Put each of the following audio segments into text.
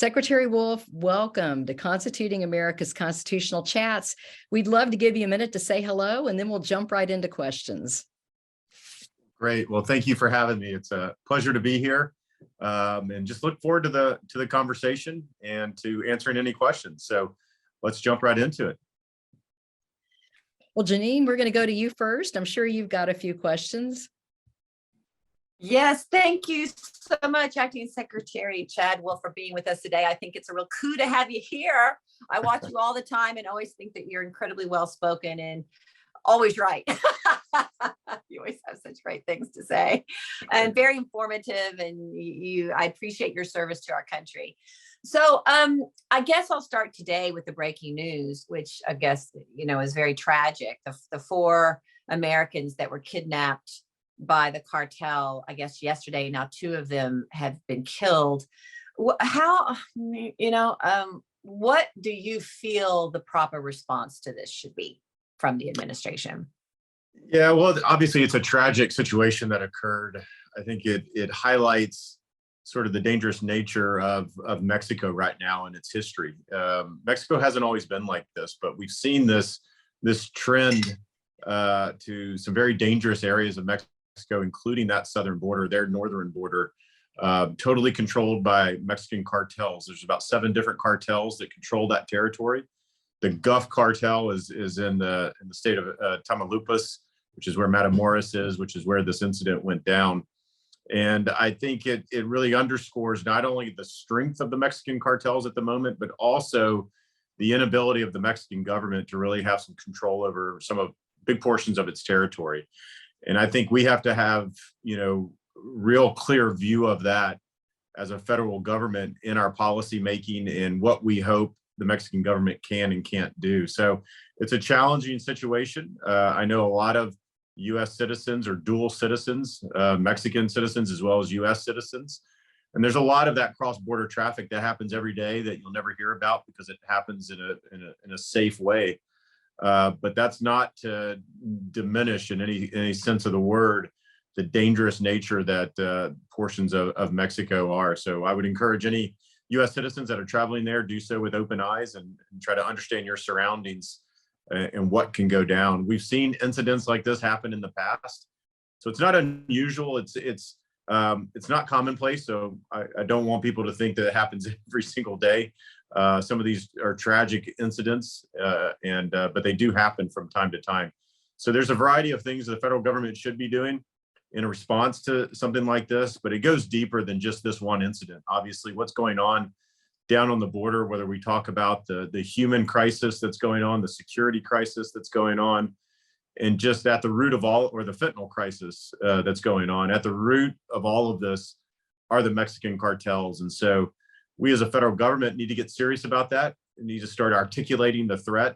Secretary Wolf, welcome to Constituting America's Constitutional Chats. We'd love to give you a minute to say hello, and then we'll jump right into questions. Great. Well, thank you for having me. It's a pleasure to be here, and just look forward to the conversation and to answering any questions. So let's jump right into it. Well, Janine, we're going to go to you first. I'm sure you've got a few questions. Yes, thank you so much, Acting Secretary Chad Wolf, for being with us today. I think it's a real coup to have you here. I watch you all the time and always think that you're incredibly well-spoken and always right. You always have such great things to say and very informative, and I appreciate your service to our country. So I guess I'll start today with the breaking news, which I guess, is very tragic. The 4 Americans that were kidnapped by the cartel, I guess yesterday, now 2 of them have been killed. How, what do you feel the proper response to this should be from the administration? Yeah, well, obviously it's a tragic situation that occurred. I think it highlights sort of the dangerous nature of Mexico right now in its history. Mexico hasn't always been like this, but we've seen this trend to some very dangerous areas of Mexico, including that southern border, their northern border, totally controlled by Mexican cartels. There's about 7 different cartels that control that territory. The Gulf cartel is in the state of Tamaulipas, which is where Matamoros is, which is where this incident went down. And I think it really underscores not only the strength of the Mexican cartels at the moment, but also the inability of the Mexican government to really have some control over some of big portions of its territory. And I think we have to have, real clear view of that as a federal government in our policy making and what we hope the Mexican government can and can't do. So it's a challenging situation. I know a lot of U.S. citizens or dual citizens, Mexican citizens as well as U.S. citizens. And there's a lot of that cross-border traffic that happens every day that you'll never hear about because it happens in a safe way. But that's not to diminish in any sense of the word the dangerous nature that portions of Mexico are. So I would encourage any U.S. citizens that are traveling there, do so with open eyes and try to understand your surroundings and what can go down. We've seen incidents like this happen in the past, so it's not unusual. It's not commonplace. So I don't want people to think that it happens every single day. Some of these are tragic incidents, but they do happen from time to time. So there's a variety of things the federal government should be doing in response to something like this, but it goes deeper than just this one incident. Obviously, what's going on down on the border, whether we talk about the human crisis that's going on, the security crisis that's going on, and just at the root of all, or the fentanyl crisis that's going on, at the root of all of this are the Mexican cartels. And so we as a federal government need to get serious about that. We need to start articulating the threat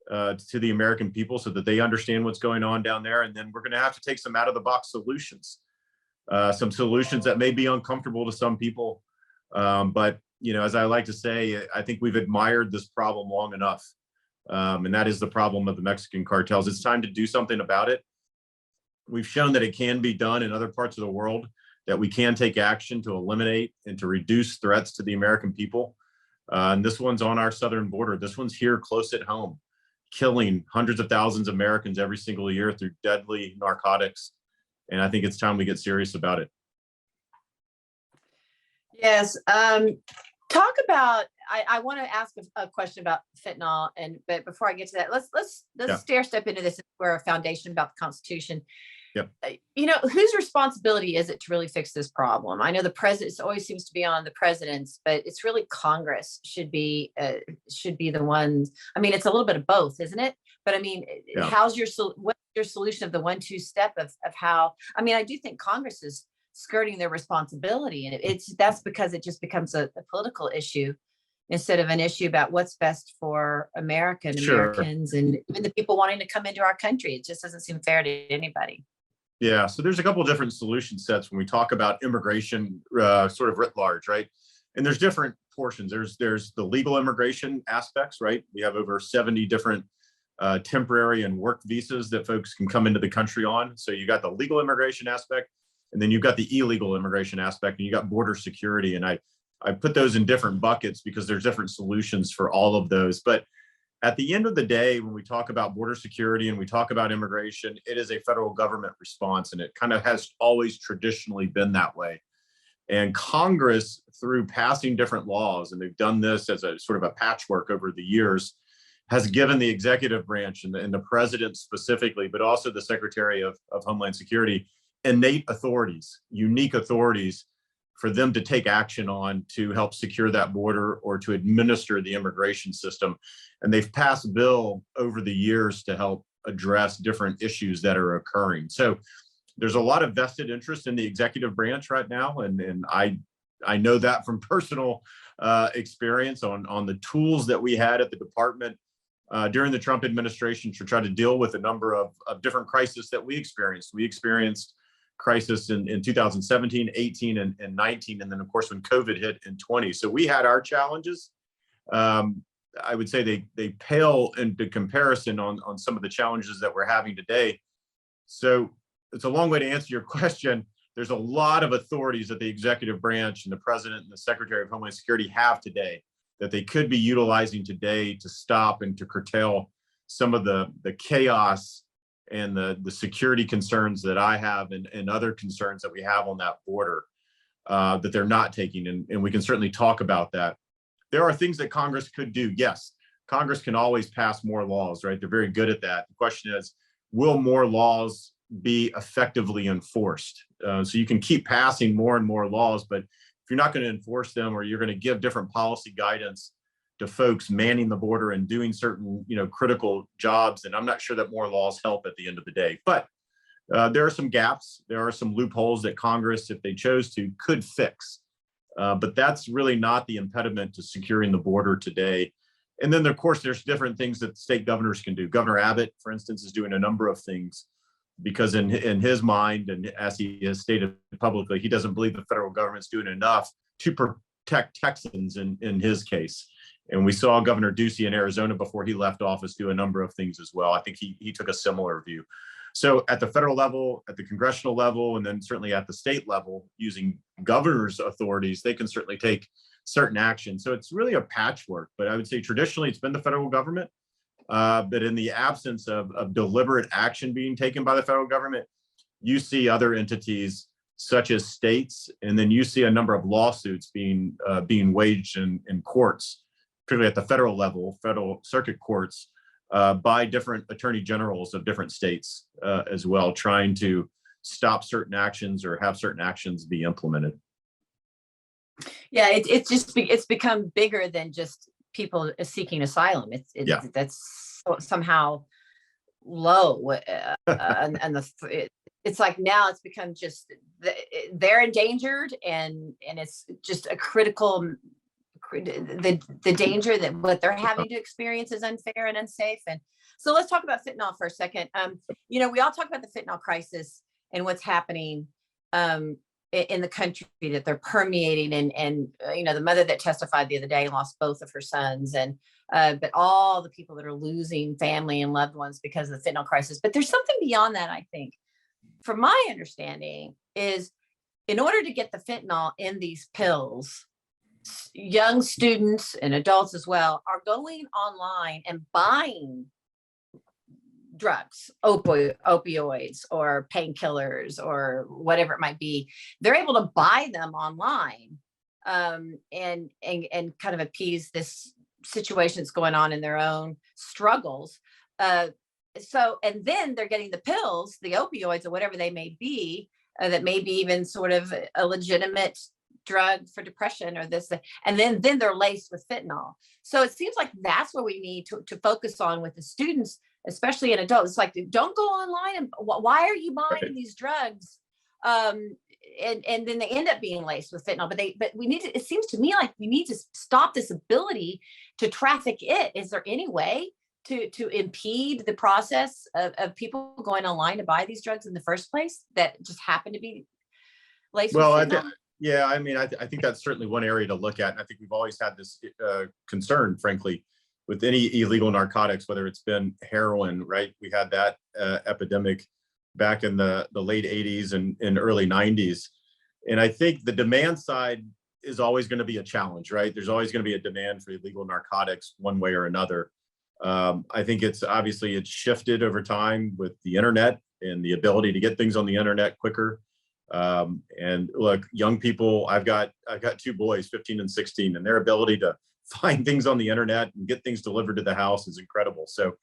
to the American people so that they understand what's going on down there. And then we're going to have to take some out of the box solutions, some solutions that may be uncomfortable to some people. But, as I like to say, I think we've admired this problem long enough. And that is the problem of the Mexican cartels. It's time to do something about it. We've shown that it can be done in other parts of the world, that we can take action to eliminate and to reduce threats to the American people. And this one's on our southern border. This one's here close at home, killing hundreds of thousands of Americans every single year through deadly narcotics. And I think it's time we get serious about it. Yes. Talk about, I want to ask a question about fentanyl, but before I get to that, let's step into this. We're a foundation about the Constitution. Yep. Whose responsibility is it to really fix this problem? I know the president always seems to be on the president's, but it's really Congress should be the ones. I mean, it's a little bit of both, isn't it? But I mean, what's your solution of the 1-2 step of how? I mean, I do think Congress is skirting their responsibility, and that's because it just becomes a political issue instead of an issue about what's best for Americans and even the people wanting to come into our country. It just doesn't seem fair to anybody. Yeah, so there's a couple of different solution sets when we talk about immigration, sort of writ large, right? And there's different portions. There's the legal immigration aspects, right? We have over 70 different temporary and work visas that folks can come into the country on. So you got the legal immigration aspect, and then you've got the illegal immigration aspect, and you got border security. And I I put those in different buckets because there's different solutions for all of those. But at the end of the day, when we talk about border security and we talk about immigration, it is a federal government response, and it kind of has always traditionally been that way. And Congress, through passing different laws, and they've done this as a sort of a patchwork over the years, has given the executive branch and the president specifically, but also the Secretary of Homeland Security, innate authorities, unique authorities for them to take action on to help secure that border or to administer the immigration system. And they've passed a bill over the years to help address different issues that are occurring. So there's a lot of vested interest in the executive branch right now. And I know that from personal experience on the tools that we had at the department during the Trump administration to try to deal with a number of different crises that we experienced. We experienced crisis in 2017, 18, and 19. And then, of course, when COVID hit in 20. So we had our challenges. I would say they pale into comparison on some of the challenges that we're having today. So it's a long way to answer your question. There's a lot of authorities that the executive branch and the president and the Secretary of Homeland Security have today that they could be utilizing today to stop and to curtail some of the chaos and the security concerns that I have and other concerns that we have on that border that they're not taking. And we can certainly talk about that. There are things that Congress could do. Yes, Congress can always pass more laws, right? They're very good at that. The question is, will more laws be effectively enforced? So you can keep passing more and more laws, but if you're not going to enforce them, or you're going to give different policy guidance to folks manning the border and doing certain, critical jobs, then I'm not sure that more laws help at the end of the day. But there are some gaps. There are some loopholes that Congress, if they chose to, could fix. But that's really not the impediment to securing the border today. And then, of course, there's different things that state governors can do. Governor Abbott, for instance, is doing a number of things because in his mind, and as he has stated publicly, he doesn't believe the federal government's doing enough to protect Texans in his case. And we saw Governor Ducey in Arizona before he left office do a number of things as well. I think he took a similar view. So at the federal level, at the congressional level, and then certainly at the state level, using governor's authorities, they can certainly take certain action. So it's really a patchwork, but I would say traditionally it's been the federal government. But in the absence of deliberate action being taken by the federal government, you see other entities such as states, and then you see a number of lawsuits being waged in courts, particularly at the federal level, federal circuit courts, by different attorney generals of different states as well, trying to stop certain actions or have certain actions be implemented. Yeah, it's become bigger than just people seeking asylum. That's somehow low, and it's like now it's become just they're endangered, and it's just a critical. The danger that what they're having to experience is unfair and unsafe. And so let's talk about fentanyl for a second. We all talk about the fentanyl crisis and what's happening in the country, that they're permeating, and the mother that testified the other day lost both of her sons, and but all the people that are losing family and loved ones because of the fentanyl crisis. But there's something beyond that, I think, from my understanding, is in order to get the fentanyl in these pills, young students and adults as well are going online and buying drugs, opioids or painkillers or whatever it might be. They're able to buy them online and kind of appease this situation that's going on in their own struggles. And then they're getting the pills, the opioids or whatever they may be, that may be even sort of a legitimate drug for depression or this, and then they're laced with fentanyl. So it seems like that's what we need to focus on with the students, especially in adults. It's like, don't go online and why are you buying these drugs? And then they end up being laced with fentanyl. But we need to, it seems to me like we need to stop this ability to traffic it. Is there any way to impede the process of people going online to buy these drugs in the first place that just happen to be laced with fentanyl? Yeah, I mean, I think that's certainly one area to look at. And I think we've always had this concern, frankly, with any illegal narcotics, whether it's been heroin, right? We had that epidemic back in the late 80s and early 90s. And I think the demand side is always going to be a challenge, right? There's always going to be a demand for illegal narcotics one way or another. I think it's shifted over time with the internet and the ability to get things on the internet quicker. And look, young people, I've got 2 boys, 15 and 16, and their ability to find things on the internet and get things delivered to the house is incredible. So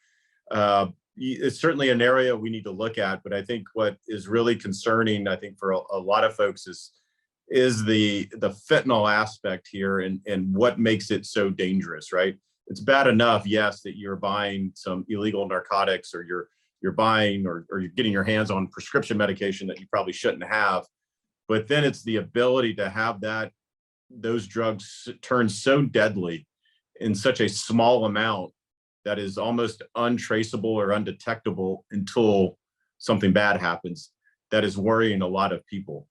it's certainly an area we need to look at. But I think what is really concerning, I think for a lot of folks is the fentanyl aspect here and what makes it so dangerous, right? It's bad enough, yes, that you're buying some illegal narcotics, or you're buying or you're getting your hands on prescription medication that you probably shouldn't have. But then it's the ability to have those drugs turn so deadly in such a small amount that is almost untraceable or undetectable until something bad happens. That is worrying a lot of people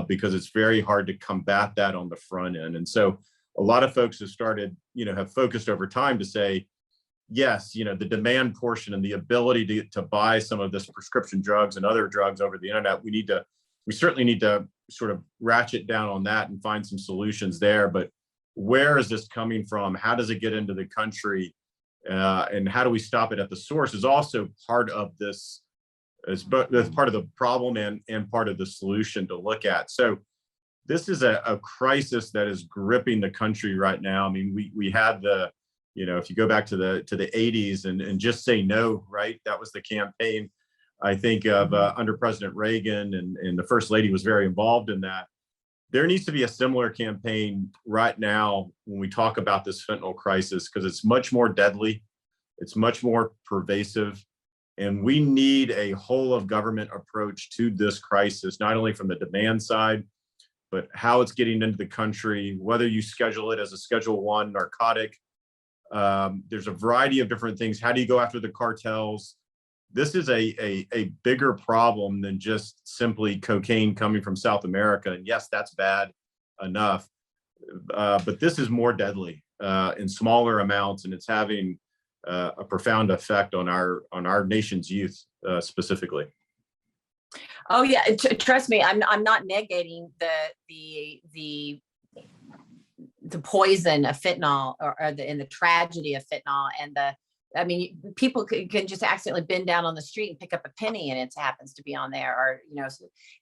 because it's very hard to combat that on the front end. And so a lot of folks have focused over time to say, yes, the demand portion and the ability to buy some of this prescription drugs and other drugs over the internet, we certainly need to sort of ratchet down on that and find some solutions there. But where is this coming from? How does it get into the country? And how do we stop it at the source is also part of this, that's part of the problem and part of the solution to look at. So this is a crisis that is gripping the country right now. I mean, we had if you go back to the 80s and just say no, right? That was the campaign, I think, of under President Reagan, and the First Lady was very involved in that. There needs to be a similar campaign right now when we talk about this fentanyl crisis, because it's much more deadly, it's much more pervasive, and we need a whole of government approach to this crisis, not only from the demand side, but how it's getting into the country, whether you schedule it as a Schedule I narcotic. There's a variety of different things. How do you go after the cartels? This is a bigger problem than just simply cocaine coming from South America. And yes, that's bad enough. But this is more deadly in smaller amounts, and it's having a profound effect on our nation's youth specifically. Oh yeah, trust me, I'm not negating the poison of fentanyl and the tragedy of fentanyl people can just accidentally bend down on the street and pick up a penny and it happens to be on there, or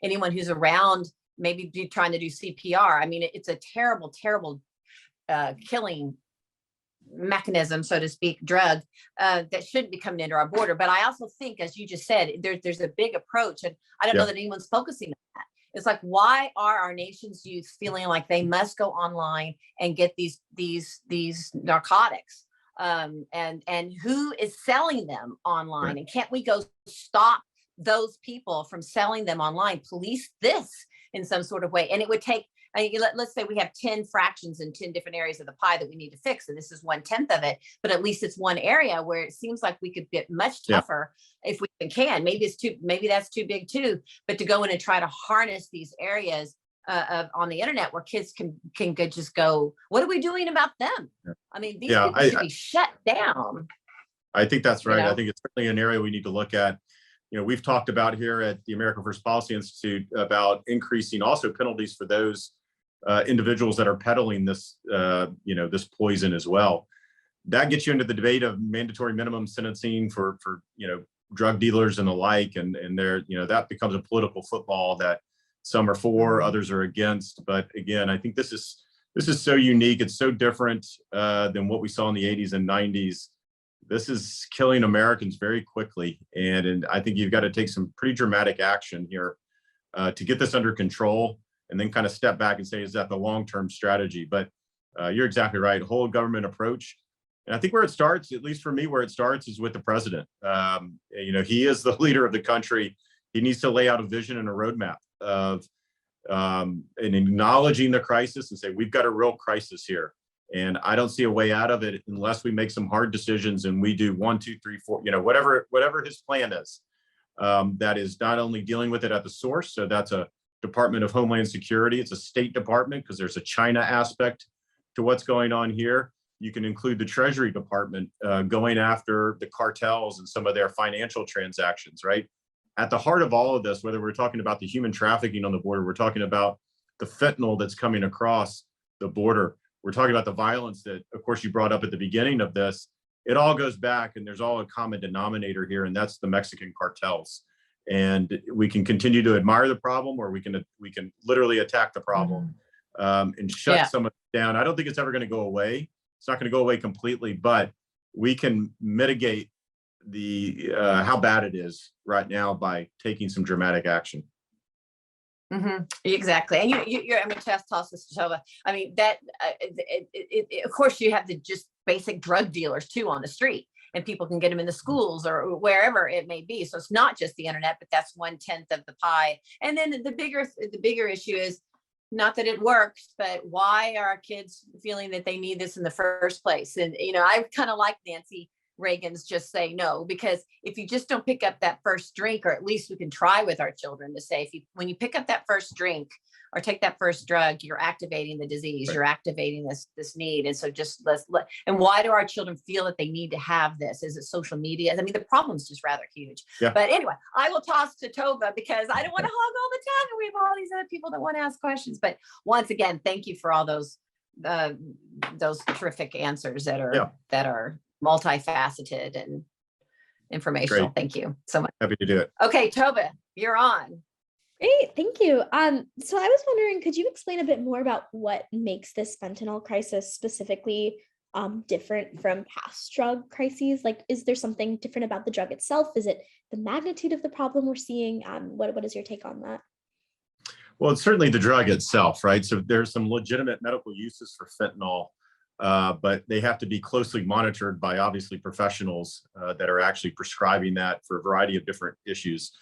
anyone who's around maybe trying to do CPR. I mean, it's a terrible killing mechanism, so to speak, drug that shouldn't be coming into our border. But I also think, as you just said, there's a big approach, and I don't know that anyone's focusing on that. It's like, why are our nation's youth feeling like they must go online and get these narcotics? And who is selling them online? Right. And can't we go stop those people from selling them online? Police this in some sort of way. And it would take, let's say we have 10 fractions in 10 different areas of the pie that we need to fix, and this is 1/10 of it, but at least it's one area where it seems like we could get much tougher if we can. Maybe that's too big too, but to go in and try to harness these areas on the internet where kids can just go, what are we doing about them? I mean, these people should be shut down. I think that's right. I think it's certainly an area we need to look at. We've talked about here at the American First Policy Institute about increasing also penalties for those individuals that are peddling this, this poison as well. That gets you into the debate of mandatory minimum sentencing for drug dealers and the like, and there, that becomes a political football that some are for, others are against. But again, I think this is so unique. It's so different than what we saw in the 80s and 90s. This is killing Americans very quickly, and I think you've got to take some pretty dramatic action here to get this under control, and then kind of step back and say, is that the long-term strategy? But you're exactly right, whole government approach. And I think where it starts, at least for me, where it starts is with the president. He is the leader of the country. He needs to lay out a vision and a roadmap of and acknowledging the crisis and say, we've got a real crisis here. And I don't see a way out of it unless we make some hard decisions and we do 1, 2, 3, 4, whatever his plan is. That is not only dealing with it at the source. So that's a Department of Homeland Security. It's a State Department because there's a China aspect to what's going on here. You can include the Treasury Department going after the cartels and some of their financial transactions, right? At the heart of all of this, whether we're talking about the human trafficking on the border, we're talking about the fentanyl that's coming across, the border. We're talking about the violence that, of course, you brought up at the beginning of this. It all goes back, and there's all a common denominator here, and that's the Mexican cartels. And we can continue to admire the problem, or we can literally attack the problem and shut some of it down. I don't think it's ever going to go away. It's not going to go away completely, but we can mitigate the how bad it is right now by taking some dramatic action. Exactly. And you're, I mean, toss this to Tova. I mean, that, of course, you have the just basic drug dealers too on the street, and people can get them in the schools or wherever it may be. So it's not just the internet, but that's 1/10 of the pie. And then the bigger issue is not that it works, but why are our kids feeling that they need this in the first place? And, you know, I kind of like Nancy Reagan's just say no, because if you just don't pick up that first drink, or at least we can try with our children to say, when you pick up that first drink or take that first drug, you're activating the disease, you're activating this need. And so just and why do our children feel that they need to have this? Is it social media? I mean, the problem's just rather huge. But anyway, I will toss to Tova because I don't want to hog all the time, and we have all these other people that want to ask questions. But once again, thank you for all those terrific answers that are multifaceted and informational. Great. Thank you so much. Happy to do it. Okay, Tova, you're on. Great, thank you. So I was wondering, could you explain a bit more about what makes this fentanyl crisis specifically different from past drug crises? Like, is there something different about the drug itself? Is it the magnitude of the problem we're seeing? What is your take on that? Well, it's certainly the drug itself, right? So there's some legitimate medical uses for fentanyl, but they have to be closely monitored by obviously professionals that are actually prescribing that for a variety of different issues.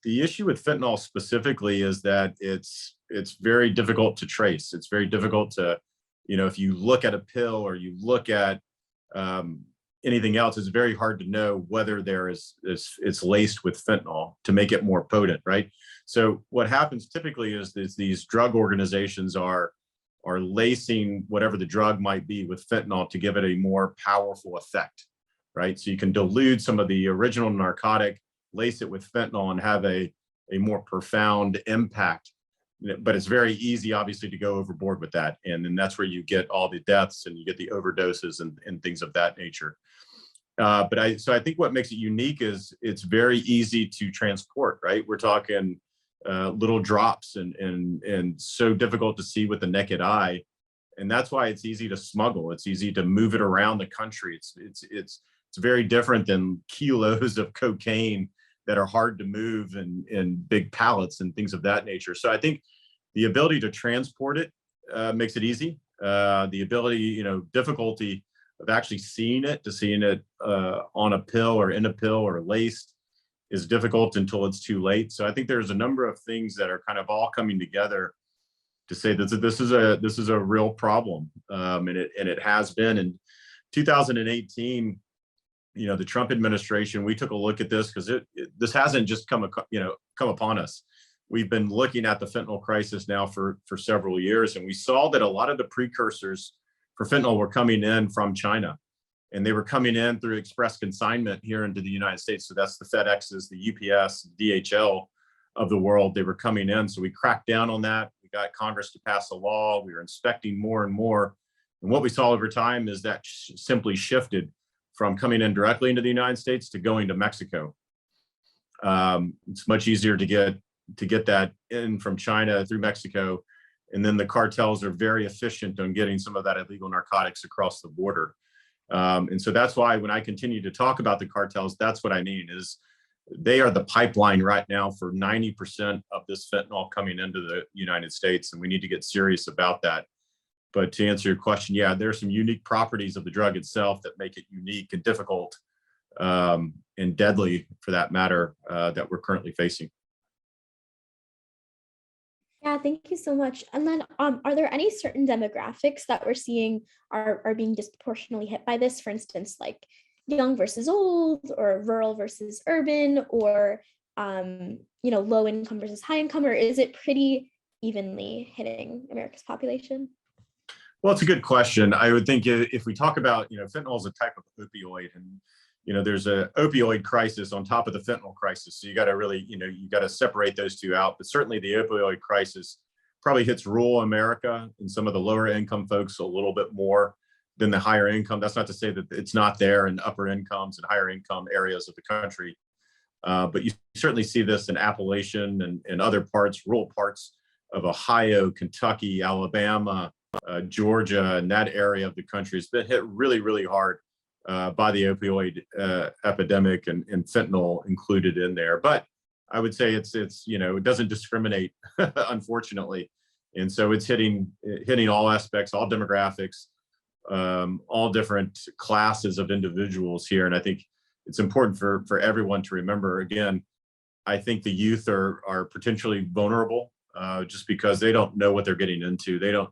The issue with fentanyl specifically is that it's very difficult to trace. It's very difficult to, you know, if you look at a pill or you look at anything else, it's very hard to know whether it's laced with fentanyl to make it more potent, right? So what happens typically is these drug organizations are lacing whatever the drug might be with fentanyl to give it a more powerful effect, right? So you can dilute some of the original narcotic, lace it with fentanyl, and have a more profound impact. But it's very easy, obviously, to go overboard with that. And then that's where you get all the deaths and you get the overdoses and things of that nature. So I think what makes it unique is it's very easy to transport, right? We're talking little drops and so difficult to see with the naked eye. And that's why it's easy to smuggle. It's easy to move it around the country. It's very different than kilos of cocaine that are hard to move in big pallets and things of that nature. So I think the ability to transport it makes it easy. The ability, difficulty of actually seeing it on a pill or in a pill or laced is difficult until it's too late. So I think there's a number of things that are kind of all coming together to say that this is a real problem, and it has been. In 2018, the Trump administration, we took a look at this because this hasn't just come upon us. We've been looking at the fentanyl crisis now for several years, and we saw that a lot of the precursors for fentanyl were coming in from China, and they were coming in through express consignment here into the United States. So that's the FedExes, the UPS, DHL of the world. They were coming in. So we cracked down on that. We got Congress to pass a law. We were inspecting more and more. And what we saw over time is that simply shifted from coming in directly into the United States to going to Mexico. It's much easier to get that in from China through Mexico. And then the cartels are very efficient on getting some of that illegal narcotics across the border. And so that's why when I continue to talk about the cartels, that's what I mean is they are the pipeline right now for 90% of this fentanyl coming into the United States. And we need to get serious about that. But to answer your question, yeah, there are some unique properties of the drug itself that make it unique and difficult and deadly, for that matter, that we're currently facing. Yeah, thank you so much. And then are there any certain demographics that we're seeing are being disproportionately hit by this? For instance, like young versus old, or rural versus urban, or low income versus high income, or is it pretty evenly hitting America's population? Well, it's a good question. I would think if we talk about, fentanyl is a type of opioid, and there's a opioid crisis on top of the fentanyl crisis. So you got to really, you got to separate those two out. But certainly the opioid crisis probably hits rural America and some of the lower income folks a little bit more than the higher income. That's not to say that it's not there in upper incomes and higher income areas of the country. But you certainly see this in Appalachian and other parts, rural parts of Ohio, Kentucky, Alabama, Georgia, and that area of the country has been hit really, really hard by the opioid epidemic and fentanyl included in there. But I would say it's it doesn't discriminate, unfortunately, and so it's hitting all aspects, all demographics, all different classes of individuals here. And I think it's important for everyone to remember. Again, I think the youth are potentially vulnerable just because they don't know what they're getting into. They don't.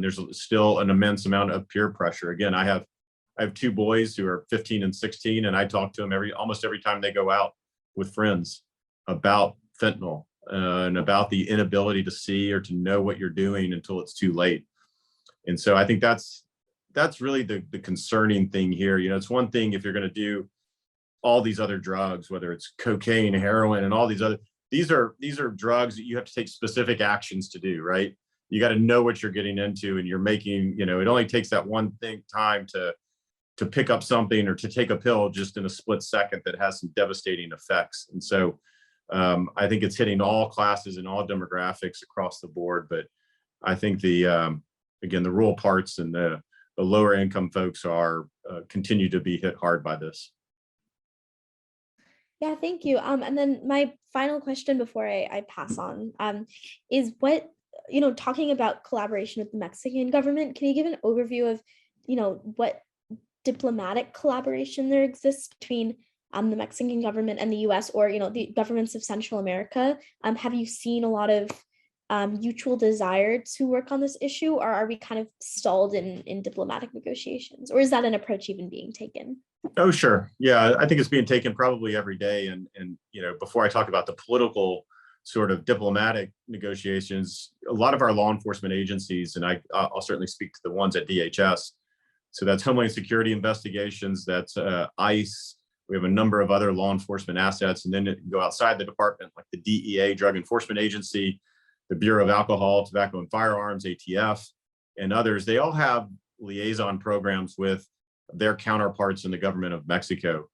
There's still an immense amount of peer pressure. Again, I have 2 boys who are 15 and 16, and I talk to them almost every time they go out with friends about fentanyl and about the inability to see or to know what you're doing until it's too late. And so I think that's really the concerning thing here. It's one thing if you're going to do all these other drugs, whether it's cocaine, heroin, and all these are drugs that you have to take specific actions to do, right? You got to know what you're getting into, and you're making, it only takes that one time to pick up something or to take a pill just in a split second that has some devastating effects. And so I think it's hitting all classes and all demographics across the board. But I think again, the rural parts and the lower income folks are continue to be hit hard by this. Yeah, thank you. And then my final question before I pass on is what, talking about collaboration with the Mexican government, can you give an overview of, what diplomatic collaboration there exists between the Mexican government and the US, or, the governments of Central America? Have you seen a lot of mutual desire to work on this issue, or are we kind of stalled in diplomatic negotiations, or is that an approach even being taken? Oh, sure. Yeah, I think it's being taken probably every day. And before I talk about the political sort of diplomatic negotiations, a lot of our law enforcement agencies, and I'll certainly speak to the ones at DHS. So that's Homeland Security Investigations, that's ICE. We have a number of other law enforcement assets, and then it can go outside the department, like the DEA, Drug Enforcement Agency, the Bureau of Alcohol, Tobacco, and Firearms, ATF, and others. They all have liaison programs with their counterparts in the government of Mexico.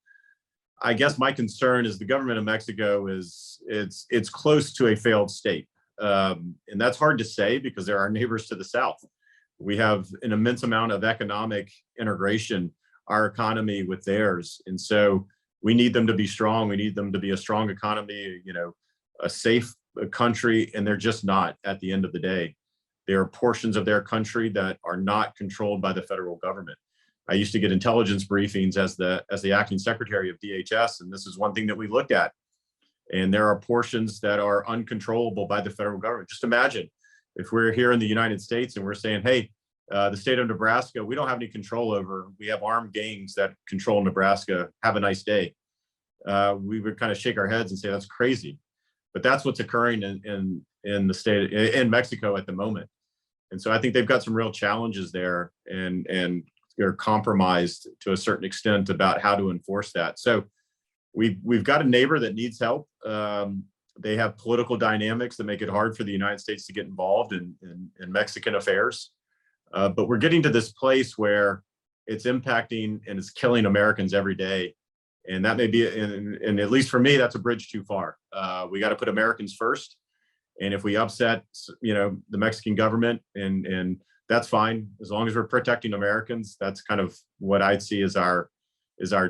I guess my concern is the government of Mexico it's close to a failed state. And that's hard to say because they're our neighbors to the south. We have an immense amount of economic integration, our economy with theirs. And so we need them to be strong. We need them to be a strong economy, a safe country, and they're just not at the end of the day. There are portions of their country that are not controlled by the federal government. I used to get intelligence briefings as the acting secretary of DHS, and this is one thing that we looked at. And there are portions that are uncontrollable by the federal government. Just imagine if we're here in the United States and we're saying, hey, the state of Nebraska, we don't have any control over. We have armed gangs that control Nebraska. Have a nice day. We would kind of shake our heads and say that's crazy. But that's what's occurring in the state in Mexico at the moment. And so I think they've got some real challenges there, and they're compromised to a certain extent about how to enforce that. So we've got a neighbor that needs help. They have political dynamics that make it hard for the United States to get involved in Mexican affairs. But we're getting to this place where it's impacting and it's killing Americans every day. And that may be, and at least for me, that's a bridge too far. We got to put Americans first. And if we upset, the Mexican government, and that's fine, as long as we're protecting Americans, that's kind of what I'd see as our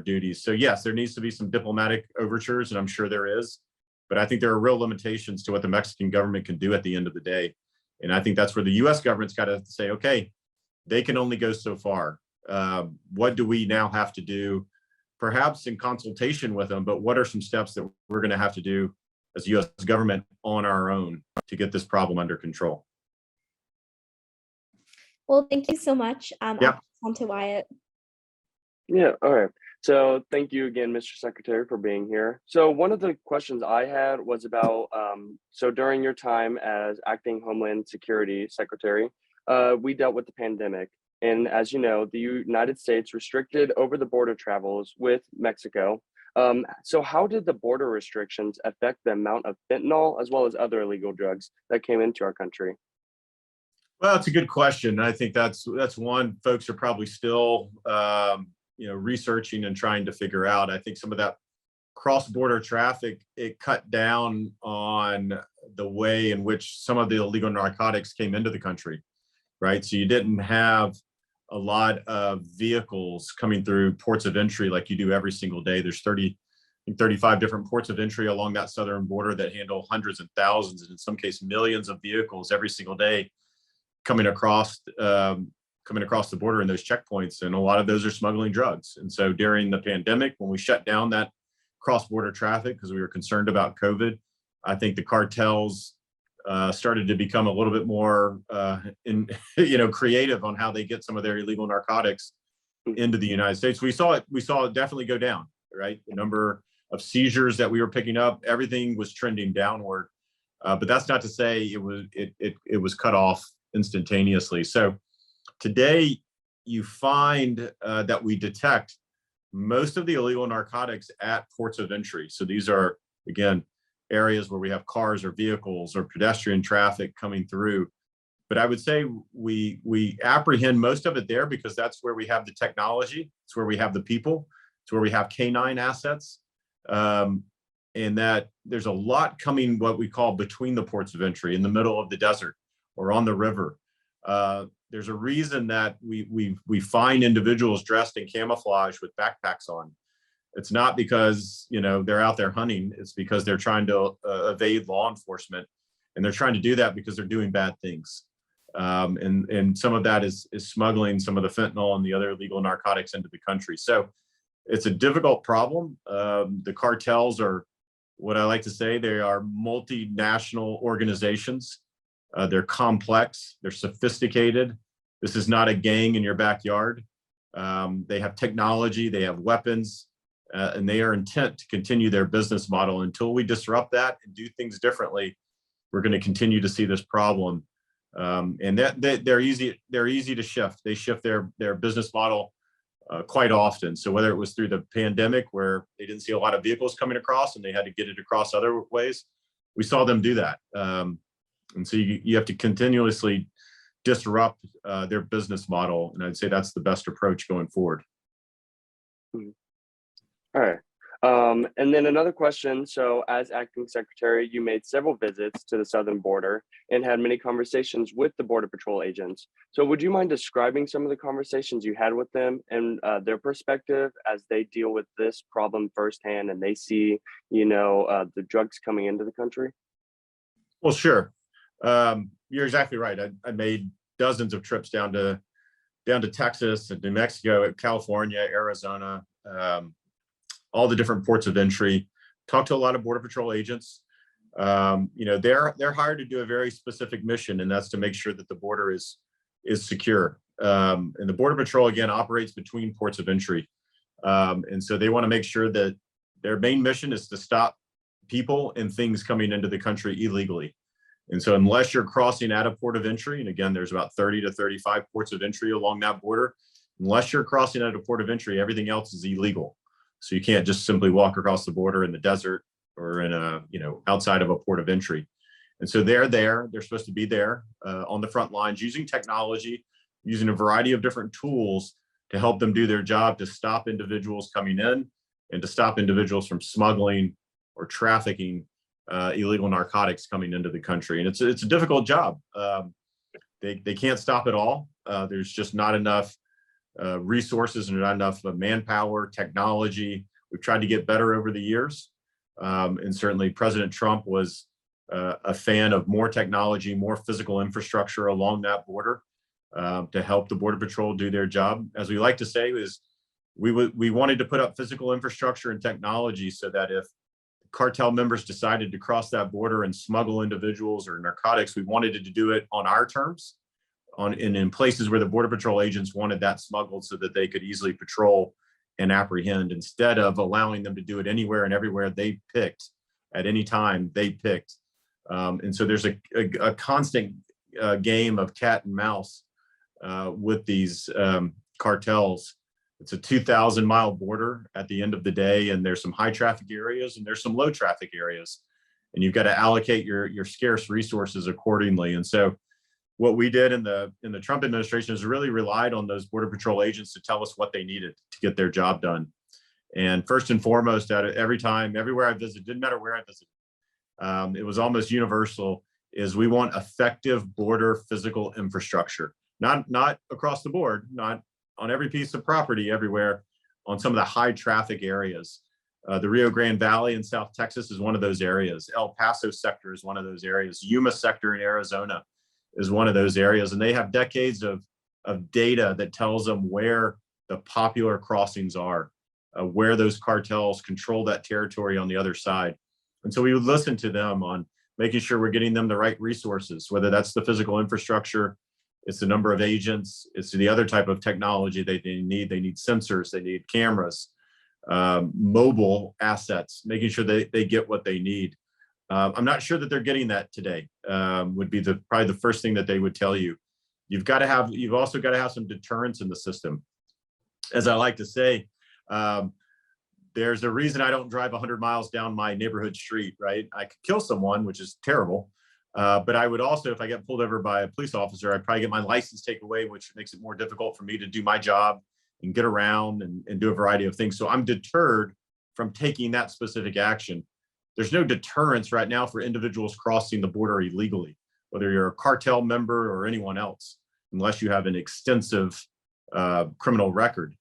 duties. So yes, there needs to be some diplomatic overtures, and I'm sure there is. But I think there are real limitations to what the Mexican government can do at the end of the day. And I think that's where the US government's got to say, okay, they can only go so far. What do we now have to do, perhaps in consultation with them, but what are some steps that we're going to have to do as the US government on our own to get this problem under control? Well, thank you so much. I'll pass on to Wyatt. Yeah, all right. So thank you again, Mr. Secretary, for being here. So one of the questions I had was about, so during your time as acting Homeland Security Secretary, we dealt with the pandemic. And as you know, the United States restricted over the border travels with Mexico So how did the border restrictions affect the amount of fentanyl as well as other illegal drugs that came into our country? Well, it's a good question. I think that's one folks are probably still researching and trying to figure out. I think some of that cross-border traffic, it cut down on the way in which some of the illegal narcotics came into the country, right? So you didn't have a lot of vehicles coming through ports of entry like you do every single day. There's 35 different ports of entry along that southern border that handle hundreds and thousands, and in some cases millions of vehicles every single day coming across the border in those checkpoints, and a lot of those are smuggling drugs. And so during the pandemic, when we shut down that cross-border traffic because we were concerned about COVID, I think the cartels started to become a little bit more creative on how they get some of their illegal narcotics into the United States. We saw it definitely go down, right? The number of seizures that we were picking up, everything was trending downward. But that's not to say it was cut off instantaneously. So today you find that we detect most of the illegal narcotics at ports of entry. So these are, again, areas where we have cars or vehicles or pedestrian traffic coming through. But I would say we apprehend most of it there because that's where we have the technology. It's where we have the people. It's where we have canine assets. And that there's a lot coming what we call between the ports of entry, in the middle of the desert or on the river. There's a reason that we find individuals dressed in camouflage with backpacks on. It's not because they're out there hunting. It's because they're trying to evade law enforcement, and they're trying to do that because they're doing bad things. And some of that is smuggling some of the fentanyl and the other illegal narcotics into the country. So it's a difficult problem. The cartels are, what I like to say, they are multinational organizations. They're complex, they're sophisticated. This is not a gang in your backyard. They have technology, they have weapons, and they are intent to continue their business model. Until we disrupt that and do things differently, we're going to continue to see this problem. And they're easy to shift. They shift their business model quite often. So whether it was through the pandemic where they didn't see a lot of vehicles coming across and they had to get it across other ways, we saw them do that. And so you have to continuously disrupt their business model. And I'd say that's the best approach going forward. All right. And then another question. So as acting secretary, you made several visits to the southern border and had many conversations with the Border Patrol agents. So would you mind describing some of the conversations you had with them and their perspective as they deal with this problem firsthand and they see, the drugs coming into the country? Well, sure. You're exactly right. I made dozens of trips down to Texas and New Mexico, California, Arizona, all the different ports of entry. Talked to a lot of Border Patrol agents. They're hired to do a very specific mission, and that's to make sure that the border is secure. And the Border Patrol, again, operates between ports of entry. And so they want to make sure that their main mission is to stop people and things coming into the country illegally. And so unless you're crossing at a port of entry, and again, there's about 30 to 35 ports of entry along that border, unless you're crossing at a port of entry, everything else is illegal. So you can't just simply walk across the border in the desert or in outside of a port of entry. And so they're supposed to be there on the front lines using technology, using a variety of different tools to help them do their job to stop individuals coming in and to stop individuals from smuggling or trafficking illegal narcotics coming into the country. And it's a difficult job. They can't stop it all. There's just not enough resources and not enough manpower, technology. We've tried to get better over the years. And certainly President Trump was a fan of more technology, more physical infrastructure along that border to help the Border Patrol do their job. As we like to say, is we wanted to put up physical infrastructure and technology so that if cartel members decided to cross that border and smuggle individuals or narcotics, we wanted to do it on our terms, in places where the Border Patrol agents wanted that smuggled so that they could easily patrol and apprehend, instead of allowing them to do it anywhere and everywhere they picked at any time they picked. And so there's a constant game of cat and mouse with these cartels It's a 2,000-mile border at the end of the day, and there's some high traffic areas and there's some low traffic areas, and you've got to allocate your scarce resources accordingly. And so what we did in the Trump administration is really relied on those Border Patrol agents to tell us what they needed to get their job done. And first and foremost, everywhere I visited, didn't matter where I visited, it was almost universal, is we want effective border physical infrastructure, not across the board, not on every piece of property everywhere, on some of the high traffic areas. The Rio Grande Valley in South Texas is one of those areas. El Paso sector is one of those areas. Yuma sector in Arizona is one of those areas. And they have decades of data that tells them where the popular crossings are, where those cartels control that territory on the other side. And so we would listen to them on making sure we're getting them the right resources, whether that's the physical infrastructure, it's the number of agents, it's the other type of technology they need. They need sensors, they need cameras, mobile assets, making sure they get what they need. I'm not sure that they're getting that today, would be probably the first thing that they would tell you. You've also got to have some deterrence in the system. As I like to say, there's a reason I don't drive 100 miles down my neighborhood street, right? I could kill someone, which is terrible. But I would also, if I get pulled over by a police officer, I'd probably get my license taken away, which makes it more difficult for me to do my job and get around and do a variety of things. So I'm deterred from taking that specific action. There's no deterrence right now for individuals crossing the border illegally, whether you're a cartel member or anyone else, unless you have an extensive criminal record.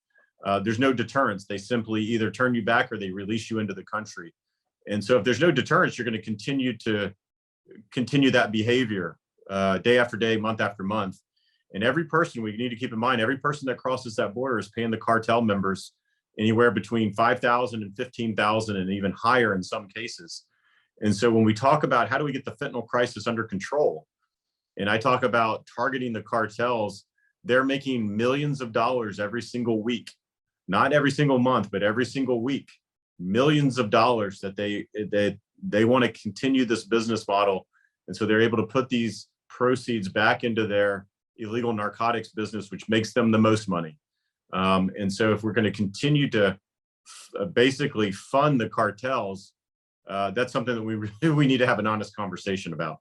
There's no deterrence. They simply either turn you back or they release you into the country. And so if there's no deterrence, you're going to continue that behavior day after day, month after month. And every person, we need to keep in mind, every person that crosses that border is paying the cartel members anywhere between $5,000 and $15,000 and even higher in some cases. And so when we talk about how do we get the fentanyl crisis under control, and I talk about targeting the cartels, they're making millions of dollars every single week, not every single month, but every single week, millions of dollars that they want to continue this business model. And so they're able to put these proceeds back into their illegal narcotics business, which makes them the most money. And so if we're going to continue to basically fund the cartels, that's something that we need to have an honest conversation about.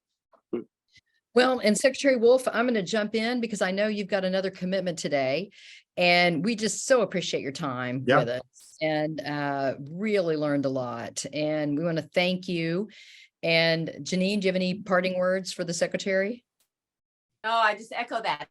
Well, and Secretary Wolf, I'm going to jump in because I know you've got another commitment today, and we just so appreciate your time with us and really learned a lot. And we want to thank you. And Janine, do you have any parting words for the Secretary? No, I just echo that.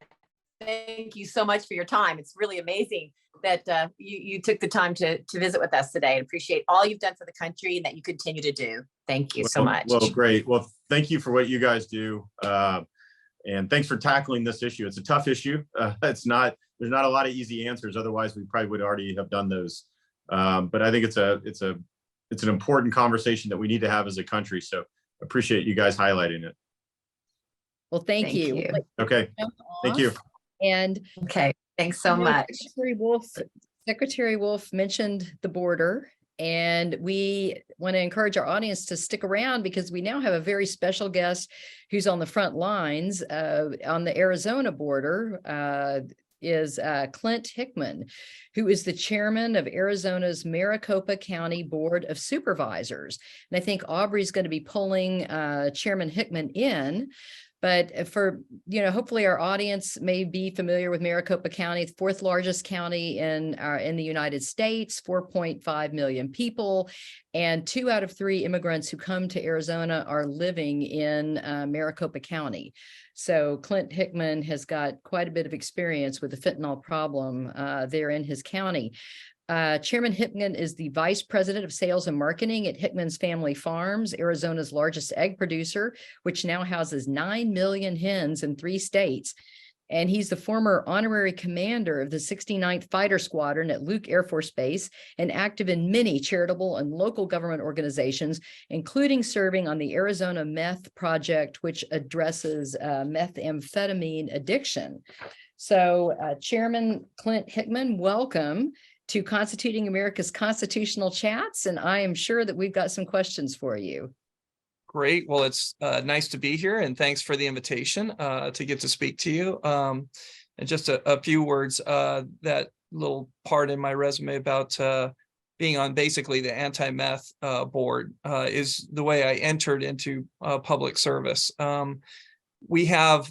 Thank you so much for your time. It's really amazing that you took the time to visit with us today, and appreciate all you've done for the country and that you continue to do. Thank you so much. Well, great. Well, thank you for what you guys do. And thanks for tackling this issue. It's a tough issue. There's not a lot of easy answers. Otherwise, we probably would already have done those. But I think it's an important conversation that we need to have as a country. So appreciate you guys highlighting it. Well, thank you. Okay. Thank you. And okay, thanks so much. Secretary Wolf mentioned the border, and we want to encourage our audience to stick around because we now have a very special guest who's on the front lines on the Arizona border. Is Clint Hickman, who is the chairman of Arizona's Maricopa County Board of Supervisors. And I think Aubrey's going to be pulling Chairman Hickman in. But for, hopefully our audience may be familiar with Maricopa County, the fourth largest county in the United States, 4.5 million people, and 2 out of 3 immigrants who come to Arizona are living in Maricopa County. So Clint Hickman has got quite a bit of experience with the fentanyl problem there in his county. Chairman Hickman is the vice president of sales and marketing at Hickman's Family Farms, Arizona's largest egg producer, which now houses 9 million hens in 3 states. And he's the former honorary commander of the 69th Fighter Squadron at Luke Air Force Base and active in many charitable and local government organizations, including serving on the Arizona Meth project, which addresses methamphetamine addiction. So Chairman Clint Hickman, welcome to Constituting America's Constitutional Chats, and I am sure that we've got some questions for you. Great. Well, it's nice to be here, and thanks for the invitation to get to speak to you. And just a few words that little part in my resume about being on basically the anti-meth board is the way I entered into public service. We have,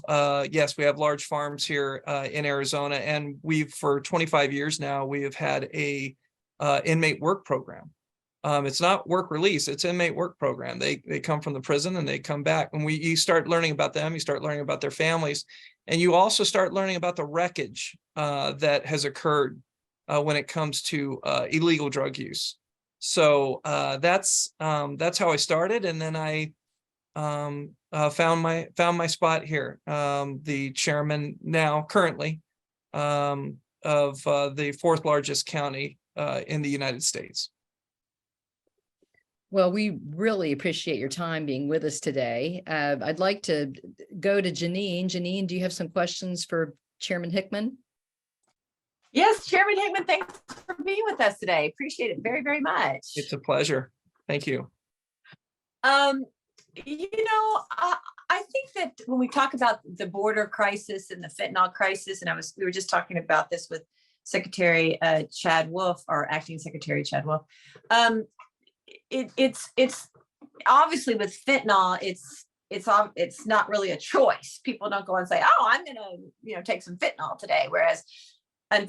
yes, we have large farms here in Arizona, and for 25 years now, we have had a inmate work program. It's not work release, it's inmate work program. They come from the prison and they come back, and you start learning about them, you start learning about their families, and you also start learning about the wreckage that has occurred when it comes to illegal drug use. So that's how I started, and then I found my spot here, the chairman now currently of the fourth largest county in the United States. Well, we really appreciate your time being with us today. I'd like to go to Janine. Janine, do you have some questions for Chairman Hickman? Yes, Chairman Hickman, thanks for being with us today. Appreciate it very, very much. It's a pleasure. Thank you. I think that when we talk about the border crisis and the fentanyl crisis, and we were just talking about this with Secretary Chad Wolf, or Acting Secretary Chad Wolf. It's obviously with fentanyl, it's not really a choice. People don't go and say, "Oh, I'm gonna take some fentanyl today," whereas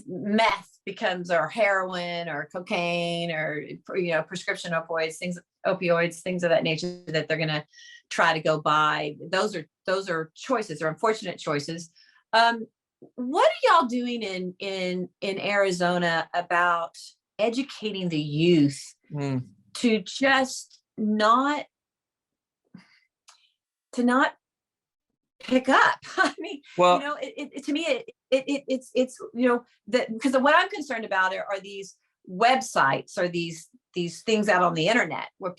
meth becomes, or heroin or cocaine or prescription opioids, things of that nature that they're gonna try to go buy. Those are choices, or unfortunate choices. What are y'all doing in Arizona about educating the youth to just not pick up? I mean, well, to me, it's that, because what I'm concerned about are these websites, or these things out on the internet where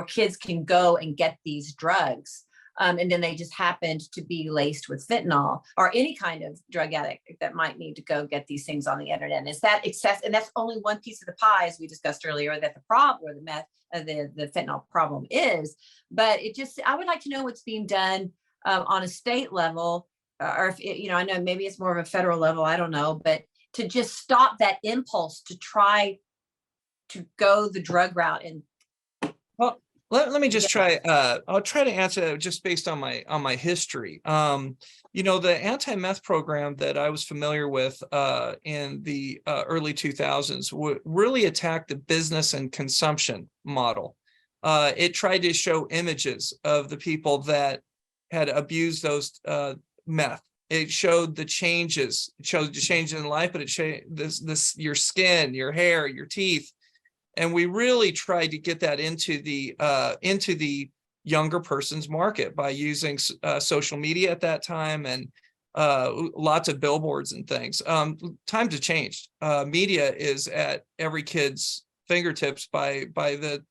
kids can go and get these drugs. And then they just happened to be laced with fentanyl, or any kind of drug addict that might need to go get these things on the internet. And is that excess? And that's only one piece of the pie, as we discussed earlier, that the problem, or the meth, the fentanyl problem is. But I would like to know what's being done on a state level, or if I know maybe it's more of a federal level, I don't know, but to just stop that impulse to try to go the drug route. And well, let me just try. I'll try to answer that just based on my history. The anti-meth program that I was familiar with in the early 2000s really attacked the business and consumption model. It tried to show images of the people that had abused those meth. It showed the changes. It showed the change in life, but it showed this your skin, your hair, your teeth. And we really tried to get that into the younger person's market by using social media at that time, and lots of billboards and things. Times have changed. Media is at every kid's fingertips by the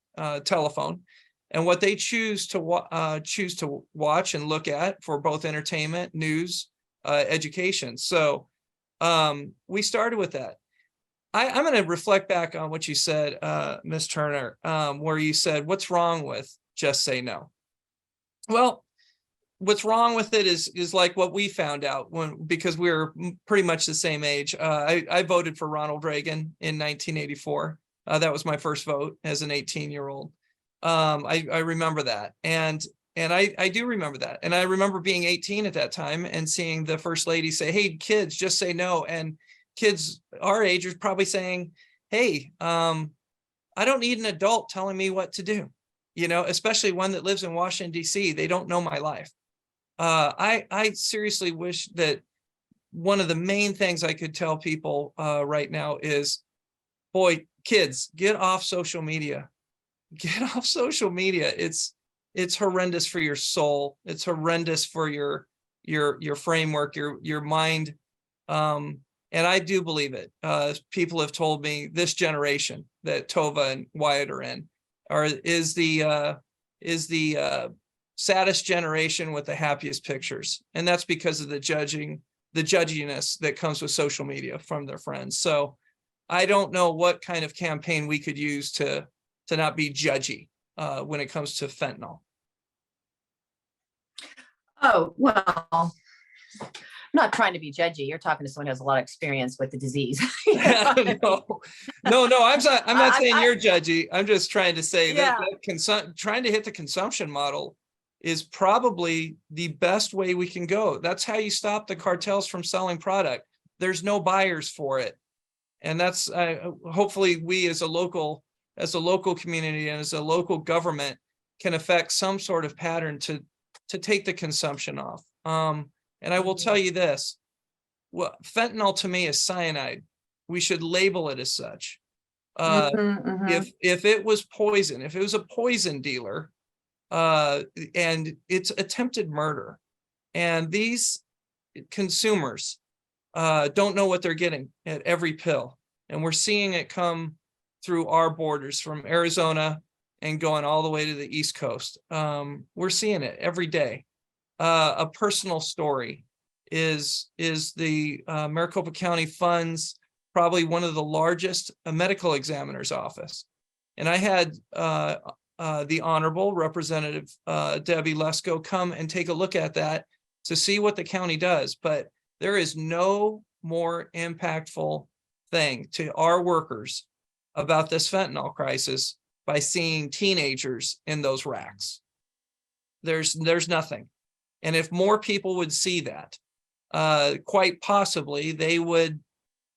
telephone, and what they choose to watch and look at for both entertainment, news, education. So we started with that. I'm going to reflect back on what you said, Ms. Turner, where you said, what's wrong with just say no? Well, what's wrong with it is like what we found out because we were pretty much the same age. I voted for Ronald Reagan in 1984. That was my first vote as an 18-year-old. I remember that. And I do remember that. And I remember being 18 at that time and seeing the first lady say, "Hey, kids, just say no." And kids our age are probably saying, "Hey, I don't need an adult telling me what to do," especially one that lives in Washington, D.C. They don't know my life. I seriously wish that one of the main things I could tell people right now is, boy, kids, get off social media. Get off social media. It's horrendous for your soul. It's horrendous for your framework, your mind. And I do believe it. People have told me this generation that Tova and Wyatt are in is the saddest generation with the happiest pictures, and that's because of the judginess that comes with social media from their friends. So I don't know what kind of campaign we could use to not be judgy when it comes to fentanyl. Oh, well, not trying to be judgy. You're talking to someone who has a lot of experience with the disease. You know what I mean? No, I'm not saying I- you're judgy. I'm just trying to say Yeah. that trying to hit the consumption model is probably the best way we can go. That's how you stop the cartels from selling product. There's no buyers for it. And that's hopefully we as a local community and as a local government can affect some sort of pattern to take the consumption off. And I will tell you this, well, fentanyl to me is cyanide. We should label it as such. If it was poison, if it was a poison dealer, and it's attempted murder, and these consumers don't know what they're getting at every pill. And we're seeing it come through our borders from Arizona and going all the way to the East Coast. We're seeing it every day. A personal story is the Maricopa County funds probably one of the largest medical examiner's office. And I had the Honorable Representative Debbie Lesko come and take a look at that to see what the county does. But there is no more impactful thing to our workers about this fentanyl crisis by seeing teenagers in those racks. There's nothing. And if more people would see that, quite possibly they would